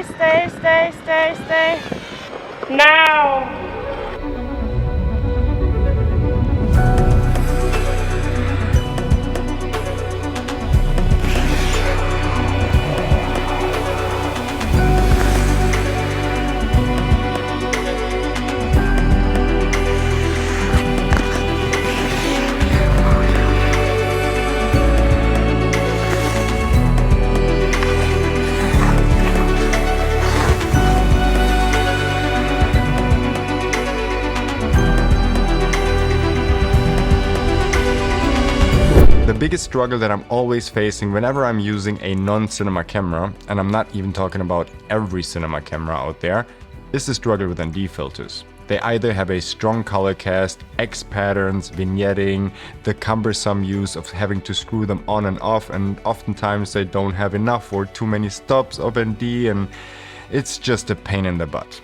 stay. Now. The biggest struggle that I'm always facing whenever I'm using a non-cinema camera, and I'm not even talking about every cinema camera out there, is the struggle with ND filters. They either have a strong color cast, X patterns, vignetting, the cumbersome use of having to screw them on and off, and oftentimes they don't have enough or too many stops of ND, and it's just a pain in the butt.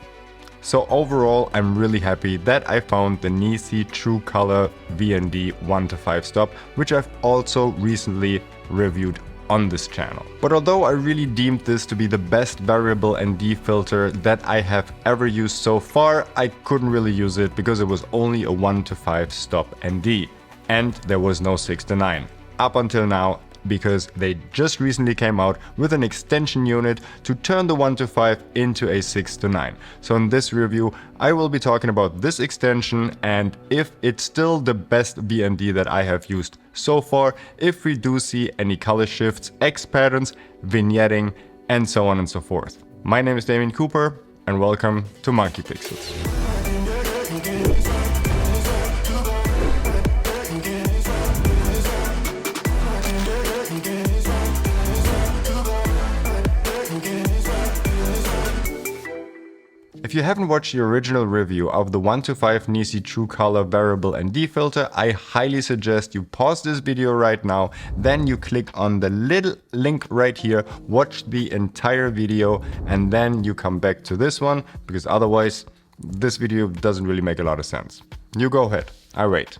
So overall, I'm really happy that I found the NISI True Color VND 1:5 stop, which I've also recently reviewed on this channel. But although I really deemed this to be the best variable ND filter that I have ever used so far, I couldn't really use it because it was only a 1:5 stop ND, and there was no 6:9 up until now, because they just recently came out with an extension unit to turn the 1:5 into a 6:9. So in this review, I will be talking about this extension and if it's still the best VND that I have used so far, if we do see any color shifts, X patterns, vignetting, and so on and so forth. My name is Damien Cooper and welcome to Monkey Pixels. If you haven't watched the original review of the 1:5 NISI True Color Variable ND filter, I highly suggest you pause this video right now, then you click on the little link right here, watch the entire video, and then you come back to this one, because otherwise this video doesn't really make a lot of sense. You go ahead, I wait.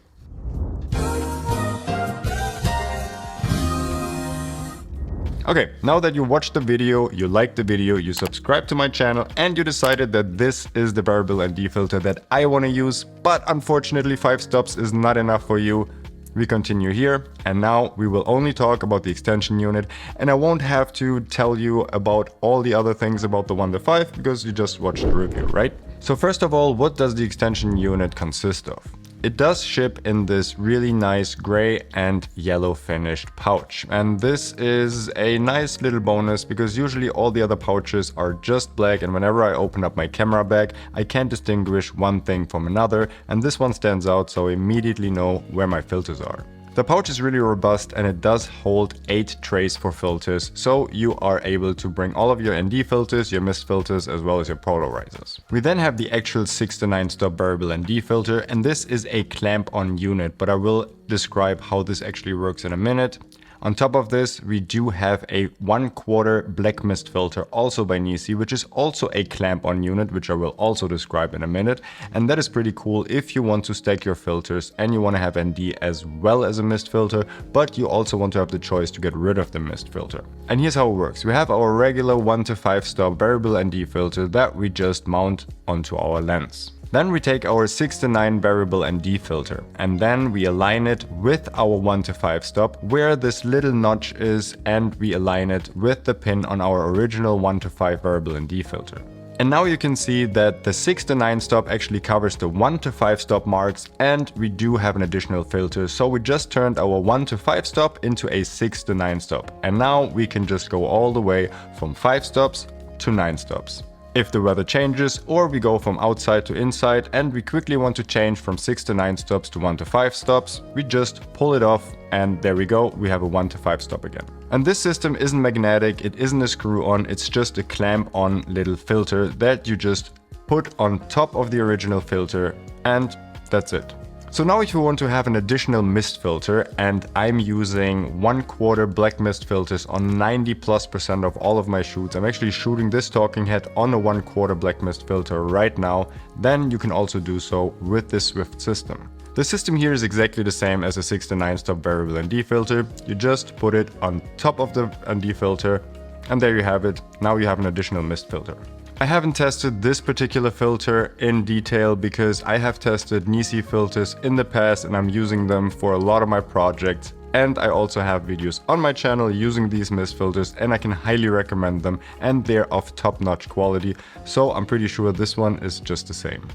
Okay, now that you watched the video, you liked the video, you subscribed to my channel, and you decided that this is the variable ND filter that I want to use, but unfortunately 5 stops is not enough for you, we continue here, and now we will only talk about the extension unit, and I won't have to tell you about all the other things about the 1:5 because you just watched the review, right? So first of all, what does the extension unit consist of? It does ship in this really nice gray and yellow finished pouch, and this is a nice little bonus because usually all the other pouches are just black, and whenever I open up my camera bag I can't distinguish one thing from another, and this one stands out, so I immediately know where my filters are. The pouch is really robust and it does hold 8 trays for filters, so you are able to bring all of your ND filters, your mist filters, as well as your polarizers. We then have the actual 6:9 stop variable ND filter, and this is a clamp-on unit, but I will describe how this actually works in a minute. On top of this, we do have a 1/4 black mist filter, also by NISI, which is also a clamp-on unit, which I will also describe in a minute. And that is pretty cool if you want to stack your filters and you want to have ND as well as a mist filter, but you also want to have the choice to get rid of the mist filter. And here's how it works. We have our regular 1:5 stop variable ND filter that we just mount onto our lens. Then we take our 6:9 variable ND filter and then we align it with our 1:5 stop where this little notch is, and we align it with the pin on our original 1:5 variable ND filter. And now you can see that the 6:9 stop actually covers the 1:5 stop marks, and we do have an additional filter, so we just turned our 1:5 stop into a 6:9 stop, and now we can just go all the way from 5 stops to 9 stops. If the weather changes or we go from outside to inside and we quickly want to change from 6:9 stops to 1:5 stops, we just pull it off and there we go, we have a 1:5 stop again. And this system isn't magnetic, it isn't a screw-on, it's just a clamp-on little filter that you just put on top of the original filter, and that's it. So now if you want to have an additional mist filter, and I'm using 1/4 black mist filters on 90+% of all of my shoots, I'm actually shooting this talking head on a 1/4 black mist filter right now, then you can also do so with this Swift system. The system here is exactly the same as a 6:9 stop variable ND filter. You just put it on top of the ND filter And there you have it. Now you have an additional mist filter. I haven't tested this particular filter in detail because I have tested NISI filters in the past and I'm using them for a lot of my projects. And I also have videos on my channel using these mist filters and I can highly recommend them and they're of top-notch quality. So I'm pretty sure this one is just the same.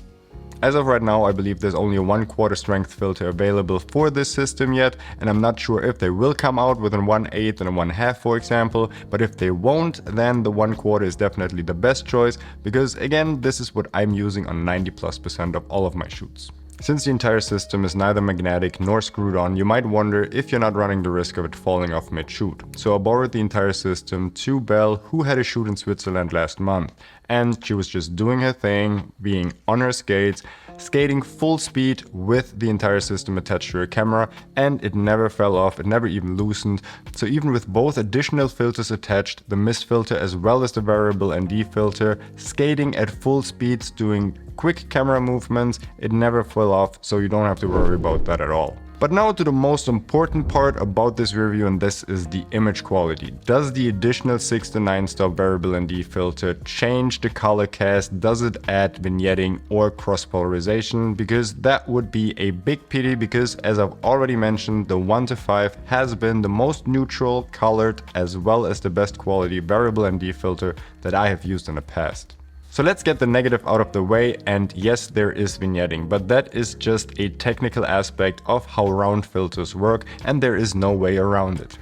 As of right now, I believe there's only a 1/4 strength filter available for this system yet, and I'm not sure if they will come out with a 1/8 and a 1/2, for example, but if they won't, then the 1/4 is definitely the best choice, because again, this is what I'm using on 90+% of all of my shoots. Since the entire system is neither magnetic nor screwed on, you might wonder if you're not running the risk of it falling off mid-shoot. So I borrowed the entire system to Belle, who had a shoot in Switzerland last month. And she was just doing her thing, being on her skates, skating full speed with the entire system attached to her camera, and it never fell off, it never even loosened. So even with both additional filters attached, the mist filter as well as the variable ND filter, skating at full speeds, doing quick camera movements, it never fell off, so you don't have to worry about that at all. But now to the most important part about this review, and this is the image quality. Does the additional 6 to 9 stop variable ND filter change the color cast? Does it add vignetting or cross polarization? Because that would be a big pity, because as I've already mentioned, the 1 to 5 has been the most neutral, colored, as well as the best quality variable ND filter that I have used in the past. So let's get the negative out of the way, and yes, there is vignetting, but that is just a technical aspect of how round filters work, and there is no way around it.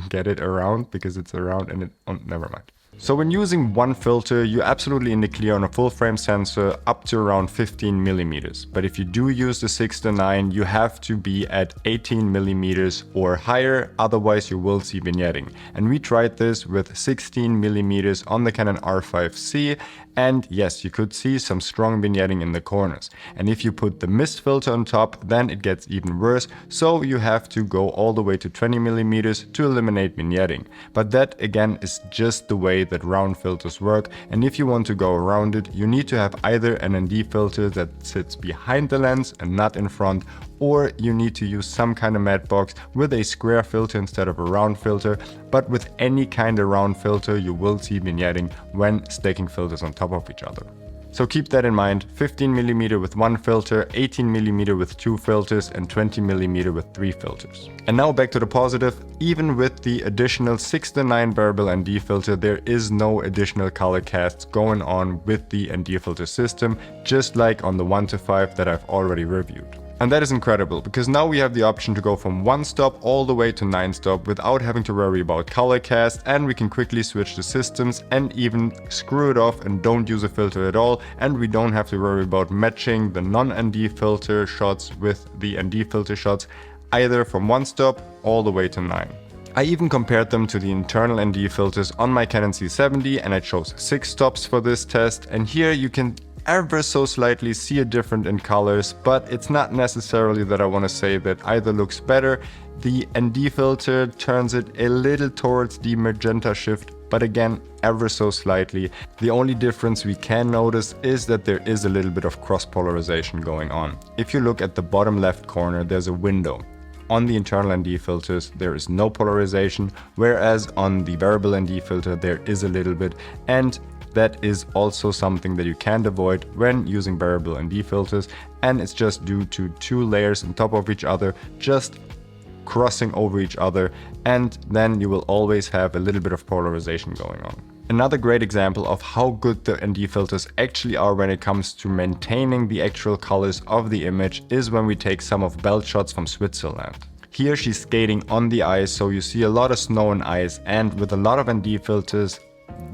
Get it around because it's around and never mind. So when using one filter, you're absolutely in the clear on a full frame sensor up to around 15 millimeters. But if you do use the 6 to 9, you have to be at 18 millimeters or higher, otherwise you will see vignetting. And we tried this with 16 millimeters on the Canon R5C, and yes, you could see some strong vignetting in the corners. And if you put the mist filter on top, then it gets even worse, so you have to go all the way to 20 millimeters to eliminate vignetting. But that again is just the way that round filters work, and if you want to go around it, you need to have either an ND filter that sits behind the lens and not in front, or you need to use some kind of matte box with a square filter instead of a round filter. But with any kind of round filter, you will see vignetting when stacking filters on top of each other. So keep that in mind: 15mm with one filter, 18mm with two filters, and 20mm with three filters. And now back to the positive. Even with the additional 6 to 9 variable ND filter, there is no additional color casts going on with the ND filter system, just like on the 1 to 5 that I've already reviewed. And that is incredible, because now we have the option to go from 1 stop all the way to 9 stop without having to worry about color cast, and we can quickly switch the systems and even screw it off and don't use a filter at all, and we don't have to worry about matching the non-ND filter shots with the ND filter shots, either from 1 stop all the way to 9. I even compared them to the internal ND filters on my Canon C70, and I chose 6 stops for this test, and here you can ever so slightly see a difference in colors, but it's not necessarily that I want to say that either looks better. The ND filter turns it a little towards the magenta shift, but again, ever so slightly. The only difference we can notice is that there is a little bit of cross polarization going on. If you look at the bottom left corner, there's a window. On the internal ND filters, there is no polarization, whereas on the variable ND filter, there is a little bit, and that is also something that you can't avoid when using variable ND filters, and it's just due to 2 layers on top of each other, just crossing over each other, and then you will always have a little bit of polarization going on. Another great example of how good the ND filters actually are when it comes to maintaining the actual colors of the image is when we take some of Belle's shots from Switzerland. Here she's skating on the ice, so you see a lot of snow and ice, and with a lot of ND filters,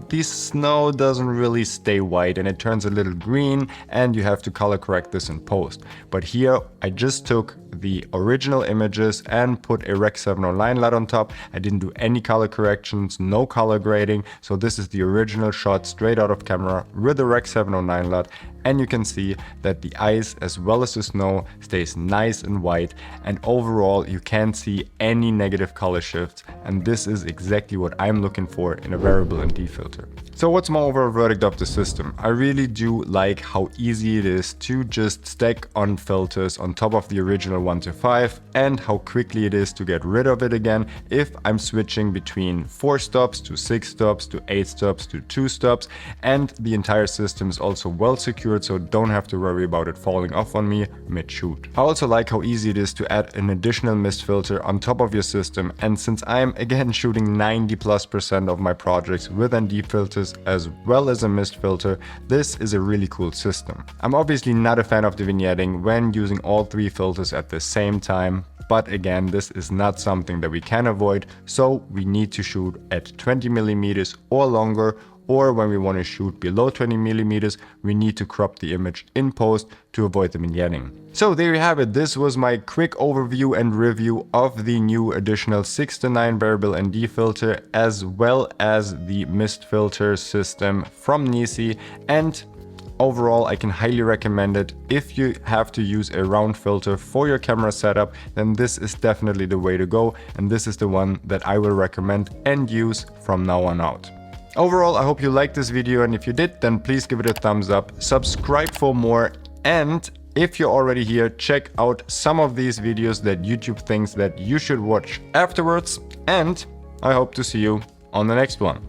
the snow doesn't really stay white and it turns a little green, and you have to color correct this in post. But here I just took the original images and put a Rec 709 LUT on top. I didn't do any color corrections, no color grading, so this is the original shot straight out of camera with the Rec 709 LUT, and you can see that the ice as well as the snow stays nice and white, and overall you can't see any negative color shifts, and this is exactly what I'm looking for in a variable ND filter. So what's my overall verdict of the system? I really do like how easy it is to just stack on filters on top of the original scale 1 to 5 and how quickly it is to get rid of it again if I'm switching between 4 stops to 6 stops to 8 stops to 2 stops, and the entire system is also well secured, so don't have to worry about it falling off on me mid-shoot. I also like how easy it is to add an additional mist filter on top of your system, and since I'm again shooting 90+% of my projects with ND filters as well as a mist filter, this is a really cool system. I'm obviously not a fan of the vignetting when using all 3 filters at the same time, but again, this is not something that we can avoid, so we need to shoot at 20mm or longer, or when we want to shoot below 20mm, we need to crop the image in post to avoid the vignetting. So there you have it. This was my quick overview and review of the new additional 6 to 9 variable ND filter as well as the mist filter system from NISI, and overall, I can highly recommend it. If you have to use a round filter for your camera setup, then this is definitely the way to go, and this is the one that I will recommend and use from now on out. Overall, I hope you liked this video, and if you did, then please give it a thumbs up, subscribe for more, and if you're already here, check out some of these videos that YouTube thinks that you should watch afterwards, and I hope to see you on the next one.